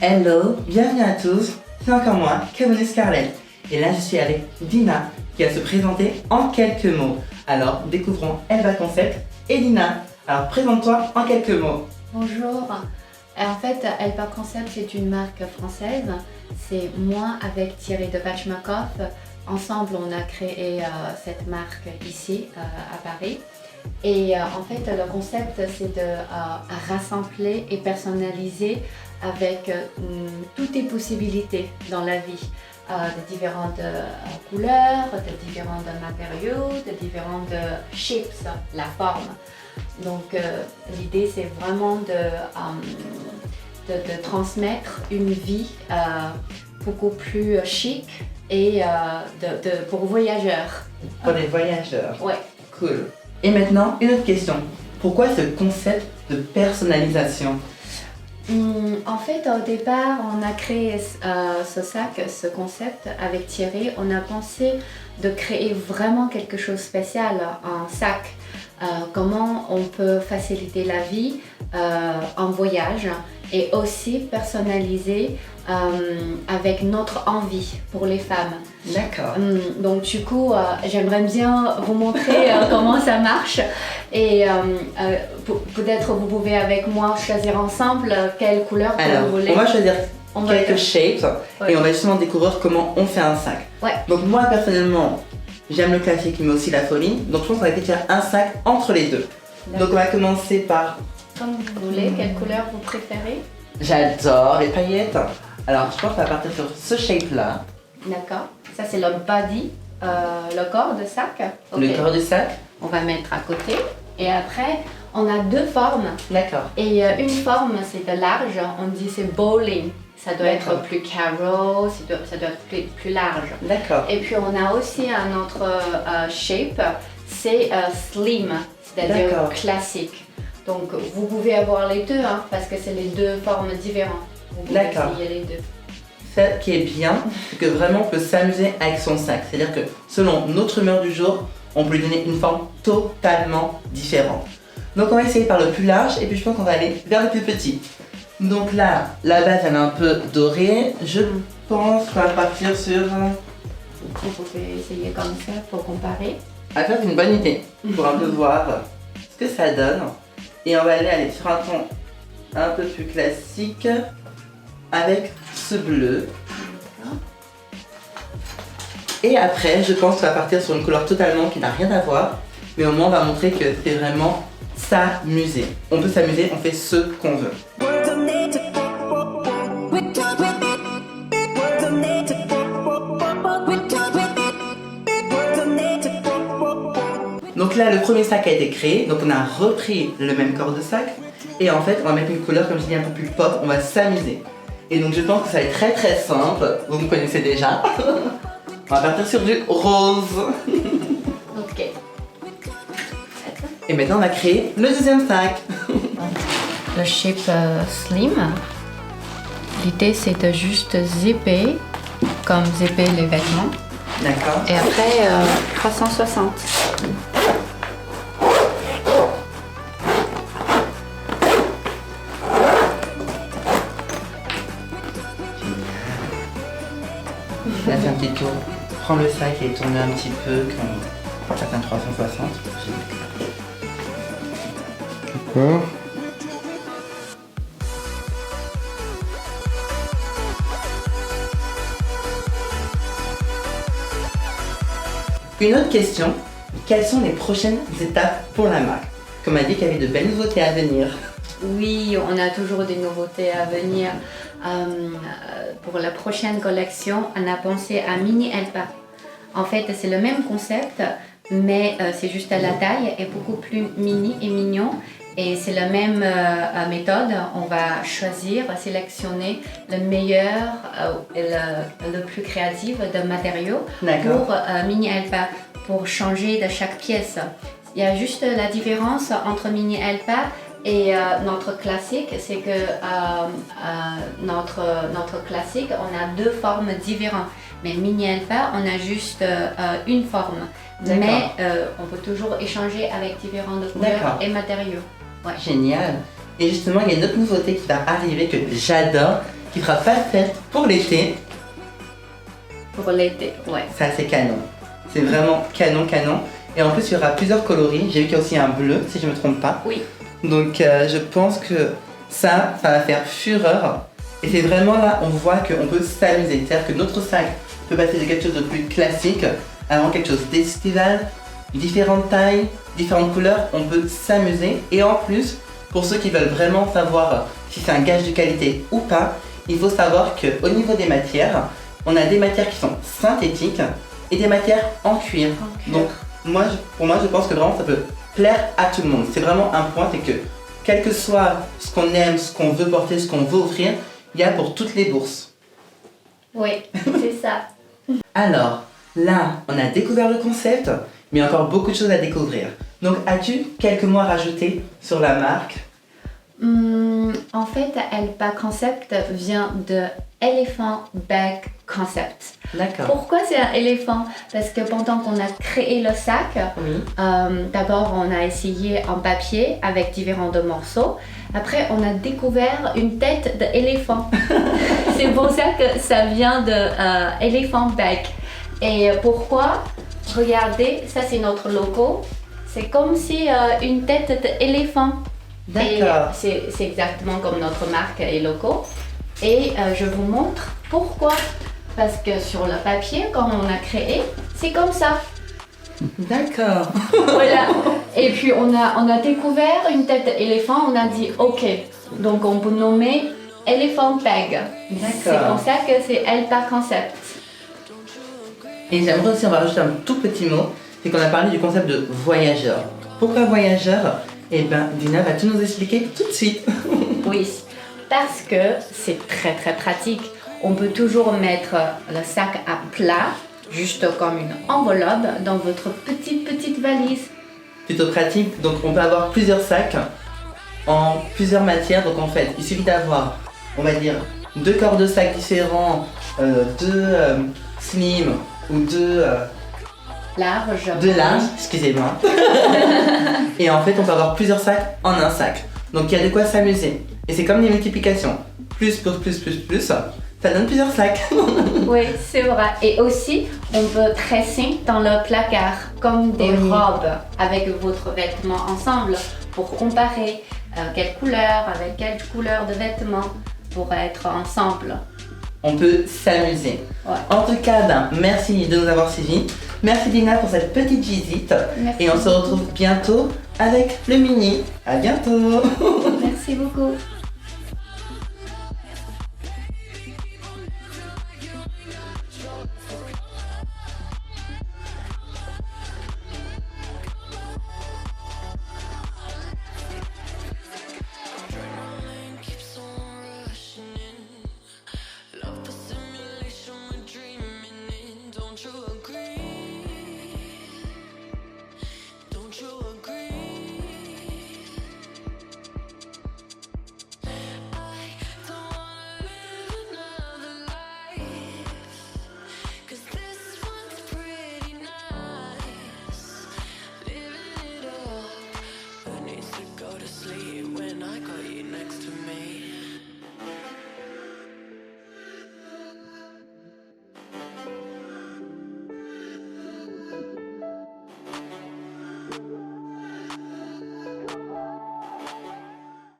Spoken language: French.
Hello, bienvenue à tous, c'est encore moi, Kevin Scarlett. Et là je suis avec Dina qui va se présenter en quelques mots. Alors découvrons Elba Concept et Dina. Alors présente-toi en quelques mots. Bonjour, en fait Elba Concept c'est une marque française. C'est moi avec Thierry de Vachmakov. Ensemble on a créé cette marque ici à Paris. Et en fait le concept c'est de rassembler et personnaliser avec toutes les possibilités dans la vie. De différentes couleurs, de différents matériaux, de différentes shapes, la forme. Donc l'idée c'est vraiment de transmettre une vie beaucoup plus chic et pour voyageurs. Pour les voyageurs. Ouais. Cool. Et maintenant, une autre question. Pourquoi ce concept de personnalisation ? En fait, au départ, on a créé ce concept avec Thierry. On a pensé de créer vraiment quelque chose de spécial, un sac. Comment on peut faciliter la vie en voyage et aussi personnaliser avec notre envie pour les femmes. D'accord. Donc du coup, j'aimerais bien vous montrer comment ça marche et peut-être vous pouvez avec moi choisir ensemble quelle couleur Alors, vous voulez. on va choisir quelques shapes et on va justement découvrir comment on fait un sac. Ouais. Donc moi personnellement, j'aime le classique mais aussi la folie. Donc je pense qu'on va essayer de faire un sac entre les deux. Donc on va commencer par... Comme vous voulez, quelle couleur vous préférez? J'adore les paillettes. Alors je pense qu'on va partir sur ce shape là. D'accord. Ça c'est le body, le corps de sac. Le corps du sac. On va mettre à côté. Et après, on a deux formes. D'accord. Et une forme c'est de large, on dit c'est bowling. Ça doit être plus carreau, ça doit être plus large. D'accord. Et puis on a aussi un autre shape, c'est slim, c'est-à-dire classique. Donc vous pouvez avoir les deux parce que c'est les deux formes différentes. Vous pouvez essayer les deux. Ça qui est bien, c'est que vraiment on peut s'amuser avec son sac. C'est-à-dire que selon notre humeur du jour, on peut lui donner une forme totalement différente. Donc on va essayer par le plus large et puis je pense qu'on va aller vers le plus petit. Donc là, la base elle est un peu dorée. Je pense qu'on va partir sur... Vous pouvez essayer comme ça pour comparer. Ah, ça c'est une bonne idée pour un peu voir ce que ça donne. Et on va aller sur un ton un peu plus classique avec ce bleu. Et après, je pense qu'on va partir sur une couleur totalement qui n'a rien à voir. Mais au moins, on va montrer que c'est vraiment s'amuser. On peut s'amuser, on fait ce qu'on veut. Donc là, le premier sac a été créé, donc on a repris le même corps de sac. Et en fait, on va mettre une couleur, comme je dis, un peu plus pop, on va s'amuser. Et donc je pense que ça va être très très simple, vous me connaissez déjà. On va partir sur du rose. Ok. Et maintenant on va créer le deuxième sac. Le shape slim, l'idée c'est de juste zipper, comme zipper les vêtements. D'accord. Et après 360. Là c'est un petit tour. Prends le sac et tourne un petit peu comme certains 360. D'accord. Une autre question, quelles sont les prochaines étapes pour la marque? Comme a dit qu'il y avait de belles nouveautés à venir. Oui, on a toujours des nouveautés à venir. Pour la prochaine collection, on a pensé à Mini Elba. En fait, c'est le même concept, mais c'est juste à la taille et beaucoup plus mini et mignon. Et c'est la même méthode. On va choisir, sélectionner le meilleur et le plus créatif de matériaux pour Mini Elba, pour changer de chaque pièce. Il y a juste la différence entre Mini Elba et notre classique, c'est que notre classique, on a deux formes différentes. Mais Mini Elba, on a juste une forme. Mais on peut toujours échanger avec différentes couleurs et matériaux. Ouais. Génial. Et justement, il y a une autre nouveauté qui va arriver que j'adore. qui sera parfaite pour l'été. Pour l'été, ouais. Ça c'est canon. C'est vraiment canon. Et en plus il y aura plusieurs coloris. J'ai vu qu'il y a aussi un bleu si je me trompe pas. Oui. Donc je pense que ça va faire fureur. Et c'est vraiment là on voit qu'on peut s'amuser. C'est-à-dire que notre sac peut passer de quelque chose de plus classique à vraiment quelque chose d'estival, différentes tailles, différentes couleurs. On peut s'amuser. Et en plus, pour ceux qui veulent vraiment savoir si c'est un gage de qualité ou pas, il faut savoir qu'au niveau des matières, on a des matières qui sont synthétiques et des matières en cuir. Donc pour moi, je pense que vraiment ça peut plaire à tout le monde. C'est vraiment un point, c'est que quel que soit ce qu'on aime, ce qu'on veut porter, ce qu'on veut offrir, il y a pour toutes les bourses. Oui, c'est ça. Alors, là, on a découvert le concept, mais il y a encore beaucoup de choses à découvrir. Donc, as-tu quelques mots à rajouter sur la marque? En fait, Elpa Concept vient de Elephant Bag Concept. D'accord. Pourquoi c'est un éléphant? Parce que pendant qu'on a créé le sac, d'abord on a essayé en papier avec différents morceaux. Après, on a découvert une tête d'éléphant. C'est pour ça que ça vient de Elephant Bag. Et pourquoi? Regardez, ça c'est notre logo. C'est comme si une tête d'éléphant. D'accord. C'est exactement comme notre marque et logo. Et je vous montre pourquoi. Parce que sur le papier, quand on a créé, c'est comme ça. D'accord. Voilà. Et puis on a découvert une tête d'éléphant, on a dit ok, donc on peut nommer Elephant Bag. C'est pour ça que c'est Elpa Concept. Et j'aimerais aussi, on va rajouter un tout petit mot, c'est qu'on a parlé du concept de voyageur. Pourquoi voyageur? Eh bien, Dina va tout nous expliquer tout de suite. Oui, parce que c'est très très pratique. On peut toujours mettre le sac à plat, juste comme une enveloppe dans votre petite valise. Plutôt pratique, donc on peut avoir plusieurs sacs en plusieurs matières. Donc en fait, il suffit d'avoir, on va dire, 2 corps de sacs différents, 2 slim ou 2 larges, excusez-moi. Et en fait, on peut avoir plusieurs sacs en un sac. Donc il y a de quoi s'amuser. Et c'est comme des multiplications. Plus, ça donne plusieurs sacs. Oui, c'est vrai. Et aussi, on peut tresser dans le placard comme des robes avec votre vêtement ensemble pour comparer quelle couleur avec quelle couleur de vêtements pour être ensemble. On peut s'amuser. Ouais. En tout cas, merci de nous avoir suivis. Merci Dina pour cette petite visite. Merci. Et on se retrouve bientôt avec le mini. À bientôt. Merci beaucoup.